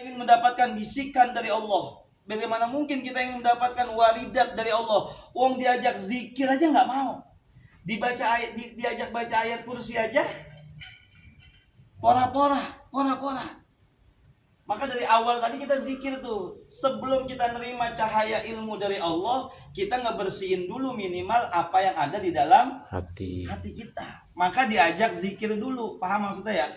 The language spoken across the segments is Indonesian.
ingin mendapatkan bisikan dari Allah. Bagaimana mungkin kita ingin mendapatkan waridat dari Allah? Wong diajak zikir aja nggak mau. Dibaca ayat, diajak baca ayat kursi aja pora-pora. Maka dari awal tadi kita zikir tuh, sebelum kita nerima cahaya ilmu dari Allah, kita ngebersihin dulu minimal apa yang ada di dalam hati kita. Maka diajak zikir dulu. Paham maksudnya ya?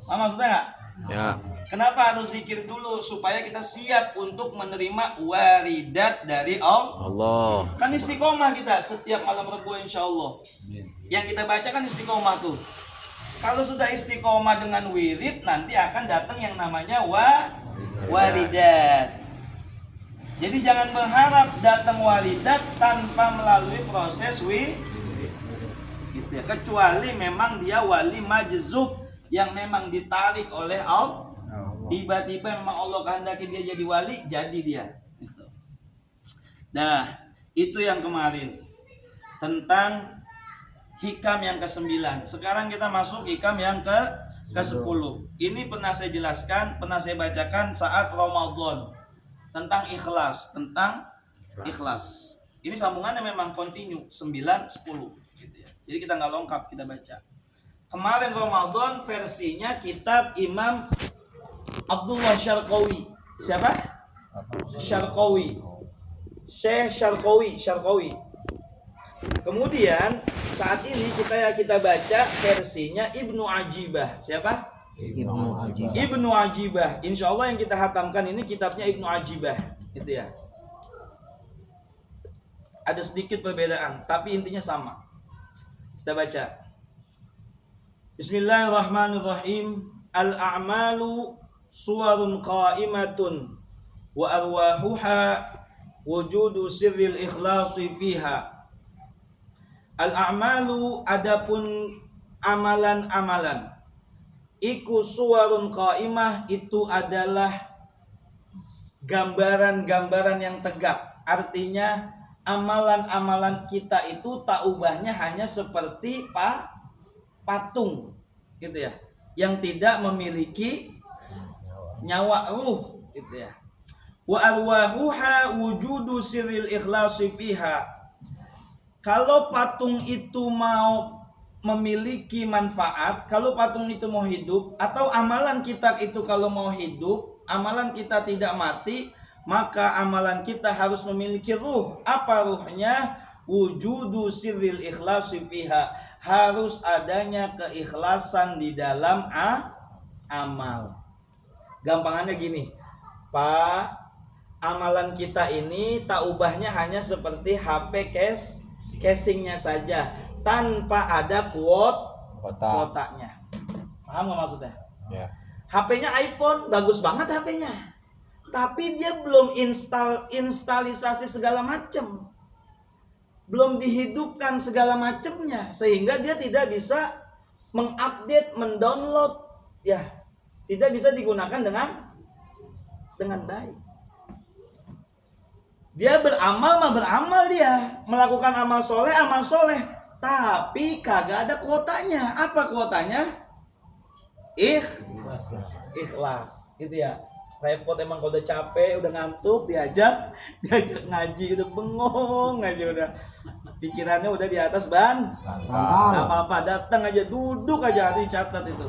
Paham maksudnya nggak? Ya. Kenapa harus zikir dulu? Supaya kita siap untuk menerima waridat dari Allah. Kan istiqomah kita setiap malam Rabu insya Allah. Yang kita baca kan istiqomah tuh. Kalau sudah istiqomah dengan wirid, nanti akan datang yang namanya waridat. Jadi jangan berharap datang waridat tanpa melalui proses gitu ya. Kecuali memang dia wali majzub yang memang ditarik oleh Allah. Tiba-tiba memang Allah kehendaki dia jadi wali, jadi dia. Nah, itu yang kemarin tentang hikam yang ke-9. Sekarang kita masuk hikam yang ke-10. Ini pernah saya jelaskan, pernah saya bacakan saat Ramadan tentang ikhlas, ikhlas. Ini sambungannya memang kontinu 9, 10 gitu ya. Jadi kita nggak lengkap kita baca. Kemarin Ramadan versinya kitab Imam Abdullah Syarqawi. Siapa? Syarqawi. Syekh Syarqawi. Kemudian saat ini kita baca versinya Ibnu Ajibah. Siapa? Ibnu Ajibah. Insya Allah yang kita hatamkan ini kitabnya Ibnu Ajibah, gitu ya. Ada sedikit perbedaan, tapi intinya sama. Kita baca. Bismillahirrahmanirrahim. Al-a'malu suwarun qa'imatun wa arwahuha wujudu sirril ikhlasi fiha. Al-a'malu adapun amalan-amalan iku suwarun qa'imah, itu adalah gambaran-gambaran yang tegak. Artinya amalan-amalan kita itu tak ubahnya hanya seperti patung gitu ya, yang tidak memiliki nyawa ruh gitu ya. Wa arwahuha wujudu sirril ikhlasi fiha. Kalau patung itu mau memiliki manfaat, kalau patung itu mau hidup, atau amalan kita itu kalau mau hidup, amalan kita tidak mati, maka amalan kita harus memiliki ruh. Apa ruhnya? Wujudu sirril ikhlasi fiha. Harus adanya keikhlasan di dalam amal. Gampangannya gini, Pak, amalan kita ini tak ubahnya hanya seperti HP casingnya saja, tanpa ada kuotanya. Paham nggak maksudnya? Ya. HP-nya iPhone, bagus banget HP-nya, tapi dia belum instalisasi segala macam, belum dihidupkan segala macamnya, sehingga dia tidak bisa mengupdate, mendownload, ya, tidak bisa digunakan dengan baik. Dia beramal dia melakukan amal soleh, tapi kagak ada kuotanya. Apa kuotanya? Ikhlas, gitu ya. Repot emang kalau udah capek, udah ngantuk, diajak ngaji, udah bengong aja, udah pikirannya udah di atas ban. Nggak apa-apa, datang aja, duduk aja, nanti catat itu.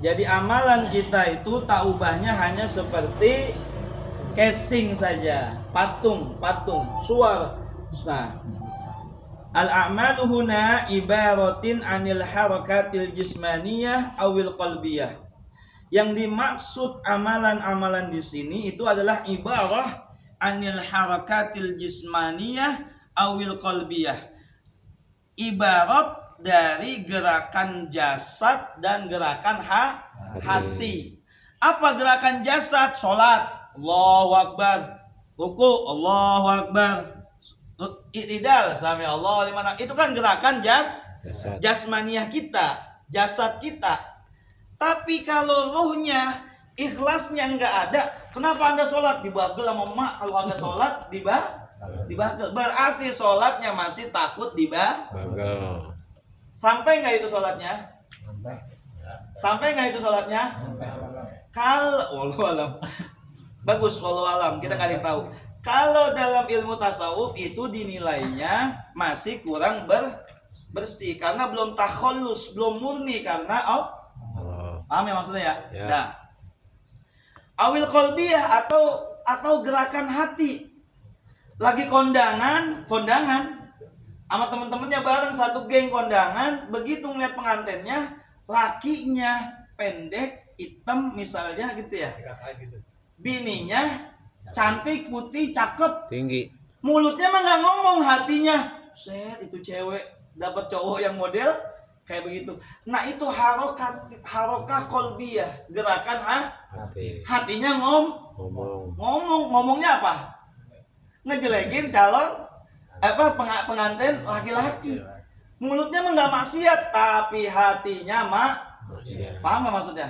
Jadi amalan kita itu tak ubahnya hanya seperti casing saja, patung, suar. Nah, al-a'malu huna ibaratin anil harakatil jismaniyah awil qalbiyah. Yang dimaksud amalan-amalan di sini itu adalah ibarah anil harakatil jismaniyah awil qalbiyah. Ibarat dari gerakan jasad dan gerakan hati. Apa gerakan jasad? Salat, Allahu Akbar. Ruku, Allahu Akbar. I'tidal, sami Allah liman. Itu kan gerakan jasmaniah kita, jasad kita. Tapi kalau ruhnya, ikhlasnya enggak ada, kenapa Anda sholat? Dibagel sama emak. Kalau Anda sholat dibagel. Berarti sholatnya masih takut dibagel. Sampai enggak itu sholatnya? Sampai enggak itu sholatnya? Wallahu alam. Bagus, wallahu alam. Kita nggak ada yang tahu. Kalau dalam ilmu tasawuf itu dinilainya masih kurang bersih karena belum takhallus, belum murni karena paham ya maksudnya ya? Ya. Nah, awil qalbiyah atau gerakan hati. Lagi kondangan sama temen-temennya bareng satu geng kondangan, begitu ngeliat pengantinnya, lakinya pendek, hitam misalnya gitu ya. Bininya cantik, putih, cakep, tinggi. mulutnya mah nggak ngomong, hatinya set itu cewek dapat cowok yang model kayak begitu. Nah itu harokah kolbiyah, gerakan hatinya ngomongnya apa? Ngejelekin calon pengantin laki-laki. Mulutnya mah nggak maksiat, tapi hatinya paham nggak maksudnya?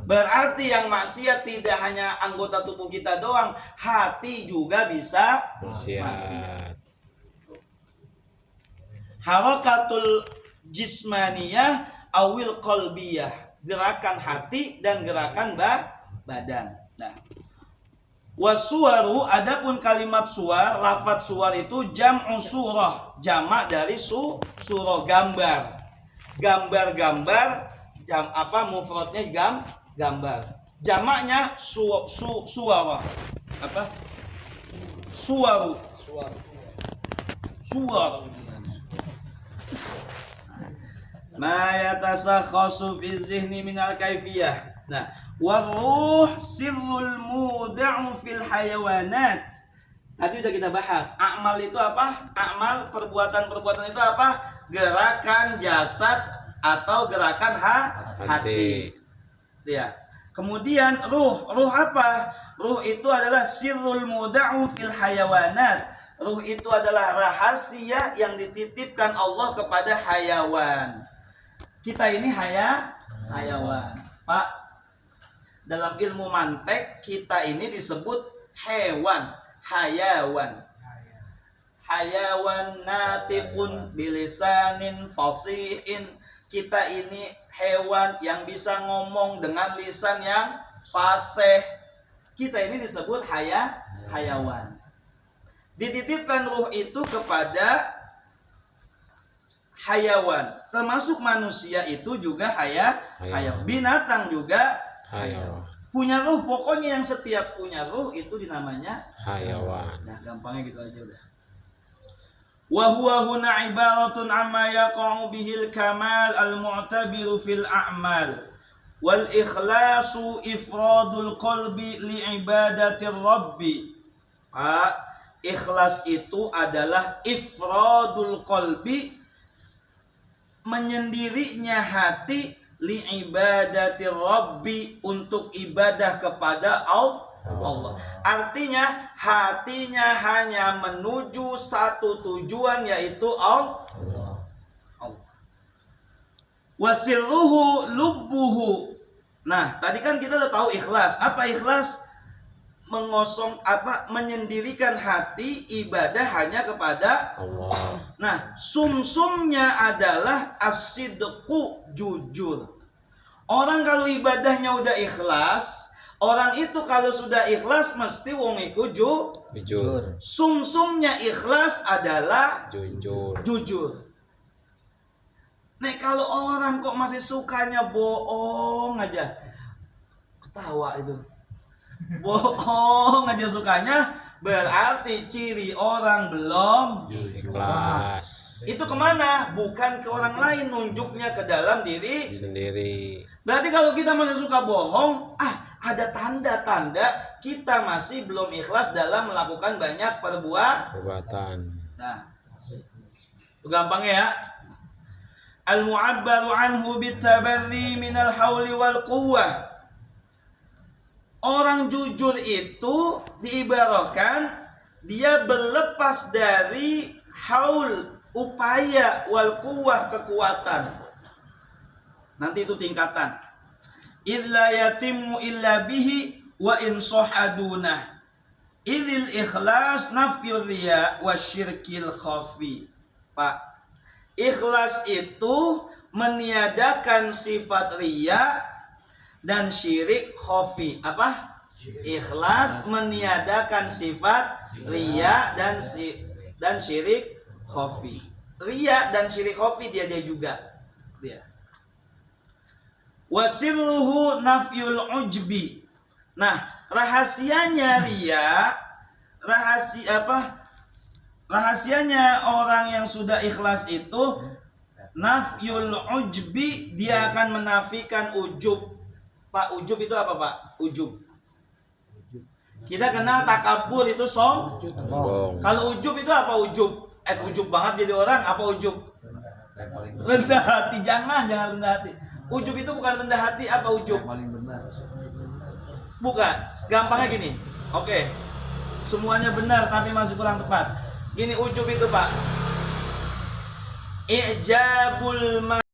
Berarti yang maksiat tidak hanya anggota tubuh kita doang, hati juga bisa maksiat. Harokatul jismaniyah awil qalbiyah, gerakan hati dan gerakan badan. Nah, wasuwaru, adapun kalimat suwar, lafadz suwar itu jam'u surah, jamak dari surah, gambar, mufradnya gambar, jamaknya suwara, suwaru. Ma yatasakhasu fi zihni minal kaifiyah. Nah, waruh sirrul muda'u fil hayawanat. Tadi udah kita bahas. Amal itu apa? Amal, perbuatan itu apa? Gerakan jasad atau gerakan hati. Ya. Kemudian ruh apa? Ruh itu adalah sirrul muda'u fil hayawanat. Ruh itu adalah rahasia yang dititipkan Allah kepada hayawan. Kita ini hayawan, Pak. Dalam ilmu mantek kita ini disebut hewan, hayawan. Hayawan natiqun bilisanin fasihin. Kita ini hewan yang bisa ngomong dengan lisan yang fasih. Kita ini disebut hayawan. Dititipkan ruh itu kepada hayawan, termasuk manusia itu juga hayawan. Binatang juga hayawan. Punya ruh, pokoknya yang setiap punya ruh itu dinamanya hayawan. Nah, gampangnya gitu aja udah. Wa huwa huna ibaratun amma yaqa'u bihil kamal al-mu'tabiru fil a'mal wal ikhlasu ifradul qalbi li ibadatir rabbi. Ikhlas itu adalah ifradul qalbi, menyendirinya hati, li ibadati rabbi, untuk ibadah kepada Allah. Artinya hatinya hanya menuju satu tujuan, yaitu Allah. Wasirruhu lubbuhu. Nah, tadi kan kita udah tahu ikhlas. Apa ikhlas? Menyendirikan hati, ibadah hanya kepada Allah. Nah, sumsumnya adalah as-sidqu, jujur. Orang kalau ibadahnya udah ikhlas, orang itu kalau sudah ikhlas mesti wong iku jujur. Sumsumnya ikhlas adalah jujur. Nek kalau orang kok masih sukanya bohong aja, ketawa itu. Bohong aja sukanya, berarti ciri orang belum ikhlas. Itu kemana? Bukan ke orang lain, nunjuknya ke dalam diri sendiri. Berarti kalau kita masih suka bohong, ada tanda-tanda kita masih belum ikhlas dalam melakukan banyak perbuatan. Nah, itu gampang ya. Al-mu'abbaru anhu bitabarri minal hauli wal quwwah. Orang jujur itu diibaratkan dia berlepas dari haul, upaya, wal quwwah, kekuatan. Nanti itu tingkatan. Illa yatimu illa bihi wa in sahadunah. Idil ikhlas nafyur riya wa syirkil khafi. Pak, ikhlas itu meniadakan sifat riya dan syirik khafi. Apa? Ikhlas meniadakan sifat riya dan syirik khafi. Riya dan syirik khafi dia juga. Dia. Wasirruhu nafyul ujbi. Nah, rahasianya riya, rahasianya orang yang sudah ikhlas itu nafyul ujbi, dia akan menafikan ujub. Pak, ujub itu apa, Pak? Ujub. Kita kenal takabur itu sombong. Kalau ujub itu apa ujub? Ujub banget jadi orang, apa ujub? Rendah hati. Jangan rendah hati. Ujub itu bukan rendah hati, apa ujub? Bukan. Gampangnya gini. Oke. Semuanya benar tapi masih kurang tepat. Gini ujub itu, Pak. I'jabul